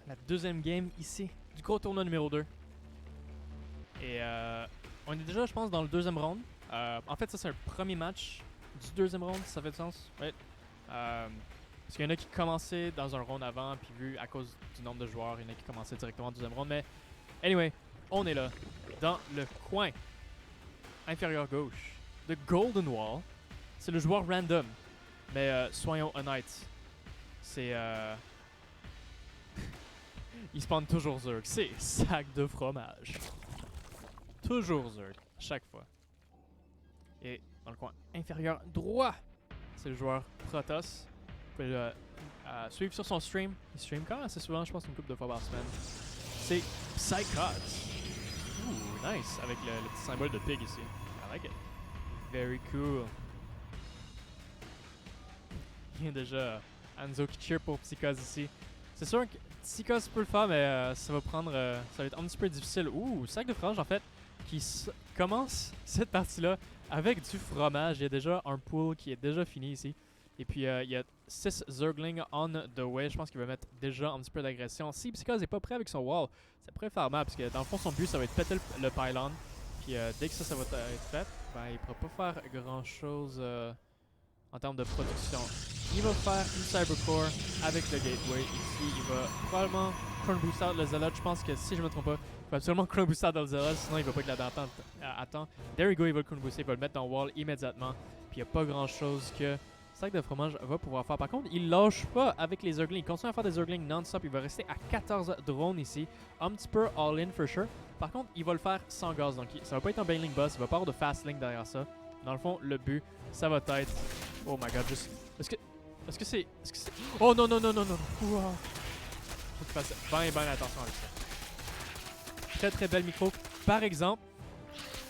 La deuxième game ici du gros tournoi numéro 2. Et on est déjà, je pense, dans le deuxième round. En fait, ça, c'est un premier match du deuxième round, si ça fait du sens. Ouais. Parce qu'il y en a qui commençaient dans un round avant, puis vu à cause du nombre de joueurs, il y en a qui commençaient directement au deuxième round. Mais, anyway, on est là, dans le coin inférieur gauche de Golden Wall. C'est le joueur random. Mais soyons honnêtes, c'est... il spawn toujours Zerg. C'est sac de fromage. Toujours Zerg, chaque fois. Et dans le coin inférieur droit, c'est le joueur Protoss. Vous pouvez le suivre sur son stream. Il stream quand même assez souvent, je pense une couple de fois par semaine. C'est Psychots. Ouh, nice. Avec le petit symbole de pig ici. I like it. Very cool. Il y a déjà Anzo qui cheer pour Psychos ici. C'est sûr que Psychos peut le faire, mais ça va prendre. Ça va être un petit peu difficile. Ouh, sac de fromage en fait, qui commence cette partie-là avec du fromage. Il y a déjà un pool qui est déjà fini ici. Et puis il y a 6 Zerglings on the way. Je pense qu'il va mettre déjà un petit peu d'agression. Si Psychos n'est pas prêt avec son wall, ça pourrait faire mal parce que dans le fond, son but ça va être péter le pylon. Puis dès que ça va être fait, ben, il ne pourra pas faire grand chose en termes de production. Il va faire une Cybercore avec le gateway ici. Il va probablement Chron Boost out le Zealot. Je pense que si je me trompe pas, il va absolument Chron Boost out dans le Zealot, sinon il va pas que la attend. There you go, il va le Chron Booster, il va le mettre dans le wall immédiatement. Puis il n'y a pas grand chose que Sac de fromage va pouvoir faire. Par contre, il lâche pas avec les Zerglings. Il continue à faire des Zerglings non-stop. Il va rester à 14 drones ici. Un petit peu all-in for sure. Par contre, il va le faire sans gaz. Donc ça va pas être un Bailing Boss. Il va pas avoir de fast link derrière ça. Dans le fond, le but, ça va être... Oh my god, juste... Est-ce que c'est... Oh non, non, non, non, non. Wow. Faut que tu fasses bien attention avec ça. Très très belle micro. Par exemple,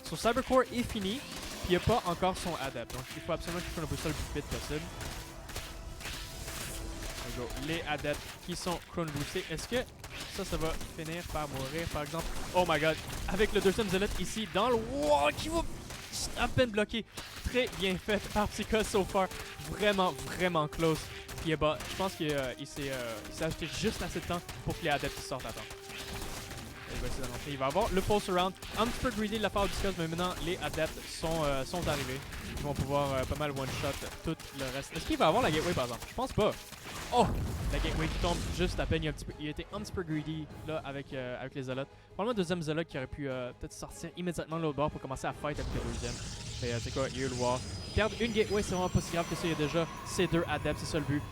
son Cybercore est fini. Puis il n'y a pas encore son Adept. Donc il faut absolument qu'il fasse le plus vite possible. Les Adepts qui sont Chron boostés. Est-ce que ça va finir par mourir par exemple? Oh my god. Avec le deuxième Zealot ici dans le wall qui va à peine bloquer. Très bien fait par Psychos so far. Vraiment, vraiment close. Puis bah, je pense qu'il s'est acheté juste assez de temps pour que les Adepts sortent à temps. Il va essayer d'annoncer. Il va avoir le pulse around. Un petit peu greedy de la part du Psychos, mais maintenant les Adepts sont arrivés. Ils vont pouvoir pas mal one-shot tout le reste. Est-ce qu'il va avoir la gateway par exemple? Je pense pas. Oh! La gateway qui tombe juste à peine. Il a été un petit peu greedy là avec les Zealots. Probablement le deuxième Zealot qui aurait pu peut-être sortir immédiatement de l'autre bord pour commencer à fight avec le deuxième. Mais c'est quoi? Il y a eu le war. Perdre une gateway, c'est vraiment pas si grave que ça. Il y a déjà ces deux Adepts, c'est ça le but.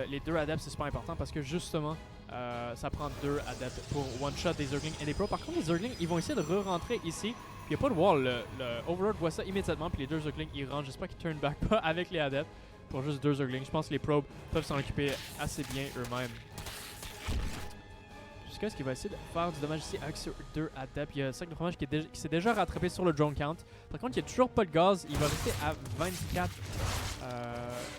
Les deux Adepts, c'est super important parce que justement, ça prend deux Adepts pour one-shot des Zerglings et des pros. Par contre, les Zerglings, ils vont essayer de re-rentrer ici. Puis il n'y a pas de wall. Le Overlord voit ça immédiatement. Puis les deux Zerglings, ils rentrent. J'espère qu'ils turn back pas avec les Adepts. Pour juste deux Zerglings. Je pense que les probes peuvent s'en occuper assez bien eux-mêmes. Jusqu'à ce qu'il va essayer de faire du dommage ici avec ces deux Adepts. Il y a Sac de fromage qui s'est déjà rattrapé sur le drone count. Par contre, il n'y a toujours pas de gaz. Il va rester à 24.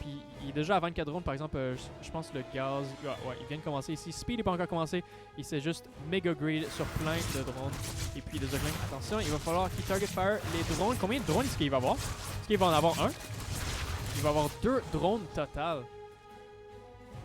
Puis il est déjà à 24 drones. Par exemple, je pense que le gaz... ouais, il vient de commencer ici. Speed n'est pas encore commencé. Il s'est juste méga greed sur plein de drones. Et puis les Zerglings, attention, il va falloir qu'il target fire les drones. Combien de drones est-ce qu'il va avoir? Est-ce qu'il va en avoir un? Il va avoir 2 drones total.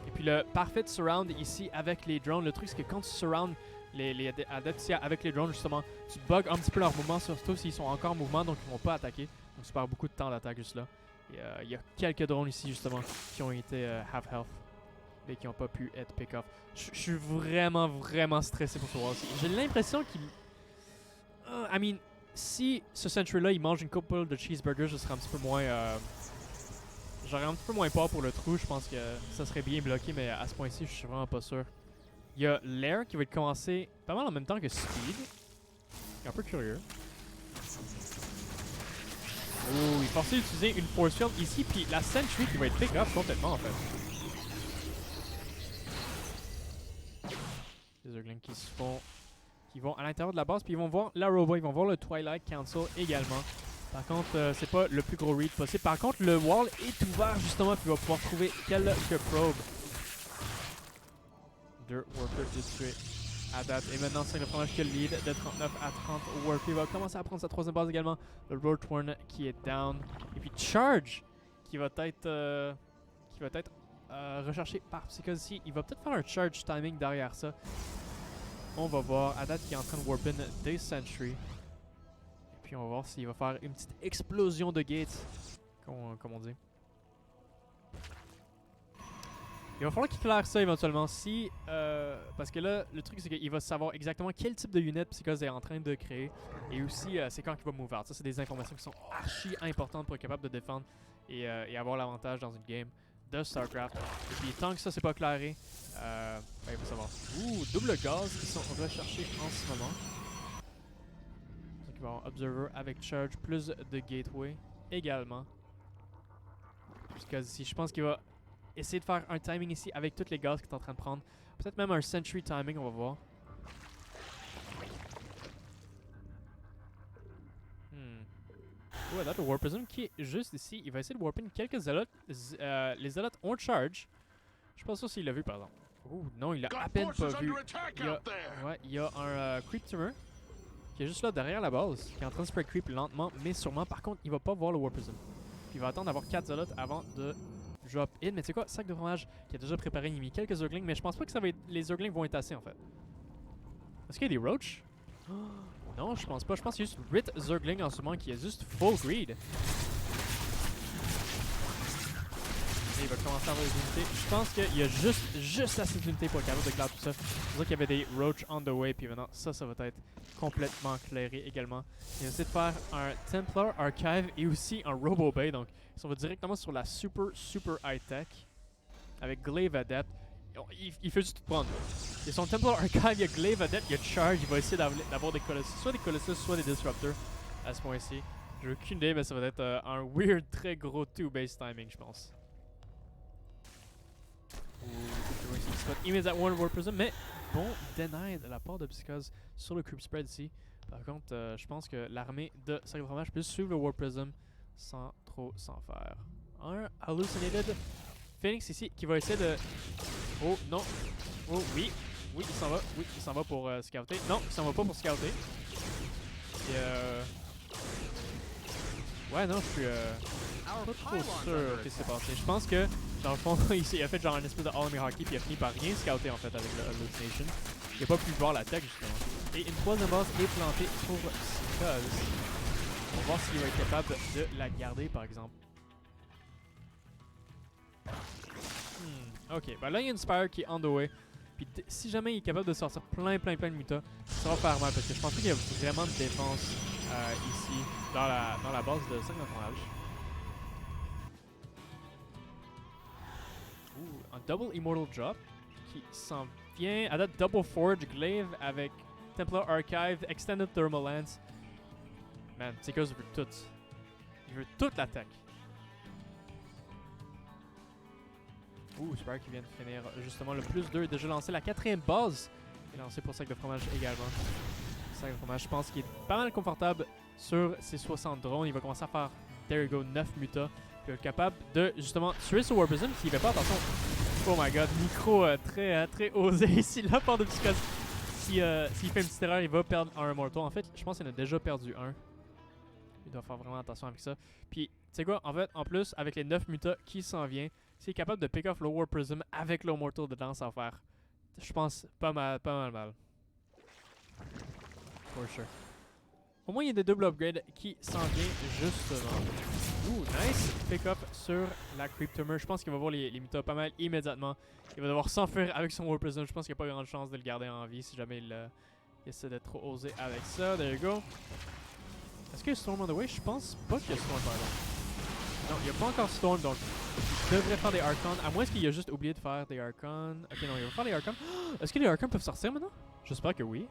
Et puis le parfait surround ici avec les drones. Le truc c'est que quand tu surround les adeptes ici avec les drones justement, tu bugs un petit peu leur mouvement, surtout s'ils sont encore en mouvement, donc ils vont pas attaquer. Donc tu perds beaucoup de temps d'attaque juste là. Et il y a quelques drones ici justement qui ont été half health. Mais qui n'ont pas pu être pick-off. Je suis vraiment stressé pour ce wall aussi. J'ai l'impression qu'il... I mean, si ce sentry là il mange une couple de cheeseburgers, je serais un petit peu moins... J'aurais un petit peu moins peur pour le trou, je pense que ça serait bien bloqué, mais à ce point-ci, je suis vraiment pas sûr. Il y a l'air qui va commencer pas mal en même temps que Speed. Un peu curieux. Oh, il est forcé d'utiliser une force field ici, puis la sentry qui va être pick-up complètement en fait. Les Zerglings qui vont à l'intérieur de la base, puis ils vont voir la robot, ils vont voir le Twilight Council également. Par contre, c'est pas le plus gros read possible. Par contre, le wall est ouvert justement, puis il va pouvoir trouver quelques probes. Deux workers de tuer à date. Et maintenant, c'est le fromage qui a le lead de 39 à 30. Worker il va commencer à prendre sa troisième base également. Le Roadhorn qui est down. Et puis Charge qui va être recherché par Psychose ici. Il va peut-être faire un charge timing derrière ça. On va voir. À date, qui est en train de warp in des Sentry. Et puis on va voir s'il va faire une petite explosion de gates, comme on dit. Il va falloir qu'il claire ça éventuellement si... parce que là, le truc c'est qu'il va savoir exactement quel type de unit Psychose est en train de créer. Et aussi, c'est quand il va move out. Ça, c'est des informations qui sont archi importantes pour être capable de défendre et avoir l'avantage dans une game de StarCraft. Et puis tant que ça c'est pas clairé, ben, il faut savoir. Ouh, double gaz qui sont recherchés en ce moment. Donc il va y avoir Observer avec Charge, plus de Gateway également. Psychose ici, je pense qu'il va essayer de faire un timing ici avec toutes les gaz qu'il est en train de prendre. Peut-être même un Sentry timing, on va voir. Ouais, là, le Warp Prism qui est juste ici. Il va essayer de warp in quelques Zealots. Les Zealots ont charge. Je suis pas sûr s'il l'a vu, par exemple. Oh non, il l'a à peine pas vu. Il y a un Creep Tumor qui est juste là derrière la base, qui est en train de spread creep lentement, mais sûrement. Par contre, il va pas voir le Warp Prism. Puis il va attendre d'avoir 4 Zealots avant de drop in. Mais tu sais quoi, sac de fromage qui a déjà préparé, il a mis quelques Zerglings, mais je pense pas que ça va être, les Zerglings vont être assez en fait. Est-ce qu'il y a des Roach? Non, je pense pas. Je pense qu'il y a juste Rit Zergling en ce moment qui est juste full greed. Et il va commencer à avoir des unités. Je pense qu'il y a juste assez d'unités pour être capable de clear tout ça. C'est pour ça qu'il y avait des Roach on the way. Puis maintenant, ça va être complètement clairé également. Il essaie de faire un Templar Archive et aussi un Robo Bay. Donc, ça va directement sur la super high tech. Avec Glaive Adept. Il fait juste tout prendre. Il y a son Templar Archive, il y a Glaive Adept, il y a Charge. Il va essayer d'avoir des Colossus, soit des Colossus, soit des Disruptors à ce point-ci. J'ai aucune idée, mais ça va être un weird, très gros 2-base timing, je pense. Il spot immédiatement le Warp Prism, mais bon deny de la part de Psychose sur le creep spread ici. Par contre, je pense que l'armée de Sac de Fromage peut suivre le Warp Prism sans trop s'en faire. Un Hallucinated Phoenix ici qui va essayer de... Oh non. Oh oui. Oui, il s'en va. Oui, il s'en va pour scouter. Non, il s'en va pas pour scouter. Et ouais, non, je suis pas trop sûr qu'est-ce qui s'est passé. Je pense que, dans le fond, il a fait genre un espèce de all-me hockey puis il a fini par rien scouter en fait avec le Hallucination. Il a pas pu voir la tech justement. Et une troisième base est plantée pour Psychose. On va voir s'il va être capable de la garder par exemple. Ok, bah là il y a une Spire qui est on the way. Puis si jamais il est capable de sortir plein de mutas, ça va faire mal parce que je pense pas qu'il y a vraiment de défense ici dans la base de 5 d'enfonnage. Un double Immortal Drop qui s'en vient. À date, double Forge Glaive avec Templar Archive, Extended Thermal Lance. Man, Psychose veut tout. Il veut toute la tech. Spire qui vient de finir justement le plus 2 est déjà lancé. La 4e base est lancée pour Sac de Fromage également. Sac de Fromage, je pense qu'il est pas mal confortable sur ses 60 drones. Il va commencer à faire, there you go, 9 mutas. Puis il va être capable de justement tuer ce Warp Prism s'il fait pas attention. Oh my god, micro très osé ici, la part de Psychose. S'il fait une petite erreur, il va perdre un Immortal. En fait, je pense qu'il en a déjà perdu un. Il doit faire vraiment attention avec ça. Puis, tu sais quoi, en fait, en plus, avec les 9 mutas qui s'en vient, s'il est capable de pick off le Warp Prism avec le Mortal dedans, ça va faire, je pense, pas mal. For sure. Au moins, il y a des double upgrades qui s'en viennent justement. Nice pick up sur la Creep Tumor. Je pense qu'il va voir les mutas pas mal immédiatement. Il va devoir s'enfuir avec son Warp Prism. Je pense qu'il n'y a pas grande chance de le garder en vie si jamais il essaie d'être trop osé avec ça. There you go. Est-ce qu'il y a Storm on the way? Je pense pas qu'il y a Storm par exemple. Non, il n'y a pas encore Storm, donc il devrait faire des Archons. À moins qu'il a juste oublié de faire des Archons. Ok, non, il va faire des Archons. Est-ce que les Archons peuvent sortir maintenant? J'espère que oui.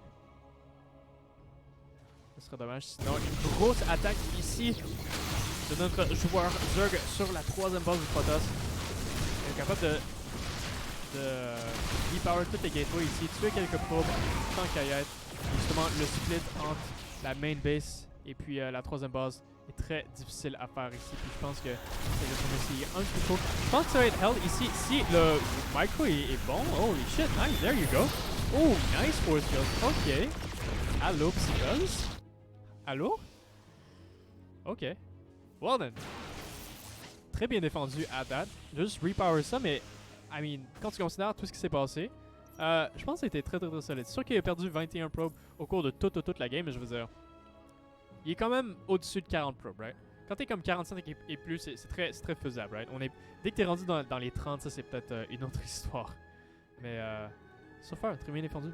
Ce serait dommage. Sinon, une grosse attaque ici de notre joueur Zerg sur la 3e base du Protoss. Il est capable de repower toutes les gateways ici, tuer quelques probes tant qu'à y être. Et justement, le split entre la main base et puis la 3e base est très difficile à faire ici. Puis je pense que c'est juste un petit peu trop. Je pense que ça va être held ici si le micro est bon. Holy shit, nice, there you go. Oh, nice force field. Ok. Allô, Psychose? Allô? Ok. Well then. Très bien défendu à date. Juste repower ça, mais I mean, quand tu considères tout ce qui s'est passé, je pense que ça a été très très très solide. C'est sûr qu'il a perdu 21 probes au cours de toute la game, mais je veux dire, il est quand même au-dessus de 40 probes, right? Quand t'es comme 45 et plus, c'est très faisable, right? Dès que t'es rendu dans les 30, ça c'est peut-être une autre histoire. Mais so far, très bien défendu.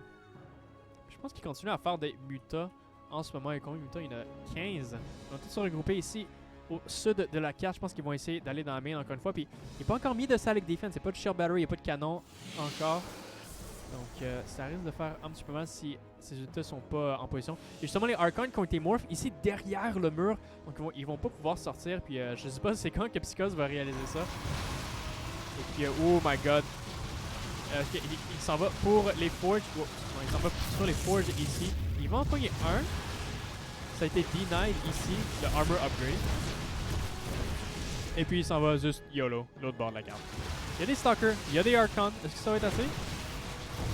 Je pense qu'il continue à faire des mutas en ce moment. Il y a combien de mutas? Il y en a 15. Ils vont tous se regrouper ici au sud de la carte. Je pense qu'ils vont essayer d'aller dans la main encore une fois. Puis il n'est pas encore mis de Salic Defense. Il n'y a pas de Shield Battery, il n'y a pas de canon encore. Donc ça risque de faire un petit peu mal si ces unités sont pas en position. Et justement les Archons qui ont été morph ici derrière le mur. Donc ils vont pas pouvoir sortir. Puis je sais pas c'est quand que Psychos va réaliser ça. Et puis oh my god. Okay, il s'en va pour les forges. Oh, non, il s'en va sur les forges ici. Il va en pogner un. Ça a été denied ici, le armor upgrade. Et puis il s'en va juste YOLO, l'autre bord de la carte. Il y a des stalkers, il y a des archons. Est-ce que ça va être assez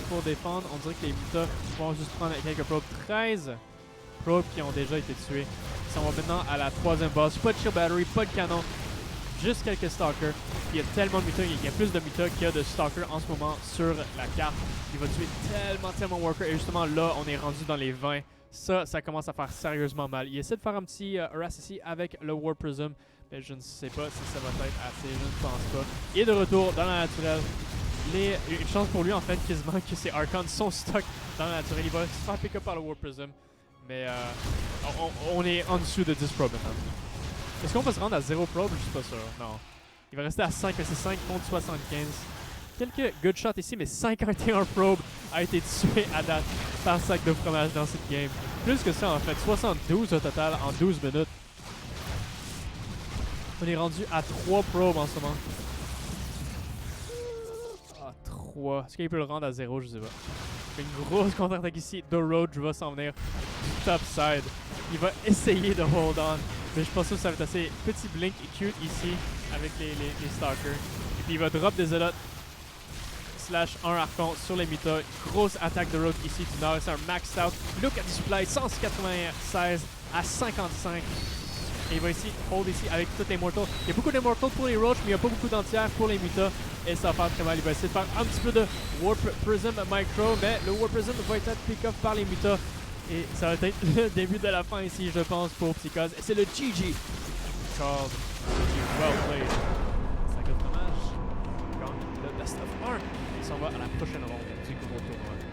pour défendre? On dirait que les mutas vont juste prendre quelques probes. 13 probes qui ont déjà été tués. Ils s'en vont maintenant à la troisième boss. Pas de shield battery, pas de canon. Juste quelques stalkers. Il y a tellement de mutas, il y a plus de mutas qu'il y a de stalkers en ce moment sur la carte. Il va tuer tellement workers. Et justement là, on est rendu dans les 20. Ça commence à faire sérieusement mal. Il essaie de faire un petit harass ici avec le War Prism. Mais je ne sais pas si ça va être assez, je ne pense pas. Il est de retour dans la naturelle. Une chance pour lui en fait quasiment que ses Archons sont stuck dans la naturelle. Il va se faire pick up par le War Prism. Mais on est en dessous de 10 probes maintenant. Est-ce qu'on peut se rendre à 0 probe? Je suis pas sûr. Non. Il va rester à 5, mais c'est 5 contre 75. Quelques good shots ici, mais 51 probes a été tué à date par sac de fromage dans cette game. Plus que ça en fait, 72 au total en 12 minutes. On est rendu à 3 probes en ce moment. Ah, 3. Est-ce qu'il peut le rendre à 0? Je sais pas. Il fait une grosse contre-attaque ici. The Road va s'en venir du top side. Il va essayer de hold on. Mais je pense que ça va être assez petit blink et cute ici avec les stalkers. Et puis il va drop des zealots slash un archon sur les mutas. Grosse attaque de Road ici du nord. C'est un max out. Look at the supply. 196 à 55. Et il va ici hold ici avec tous les mortals. Il y a beaucoup de mortals pour les roach, mais il n'y a pas beaucoup d'entières pour les mutas. Et ça va faire très mal. Il va essayer de faire un petit peu de Warp Prism Micro. Mais le Warp Prism va être pick up par les mutas. Et ça va être le début de la fin ici, je pense, pour Psychos. Et c'est le GG. Called well played. Ça coûte dommage. Gagne le best of 1. Et s'en va à la prochaine ronde du gros tournoi.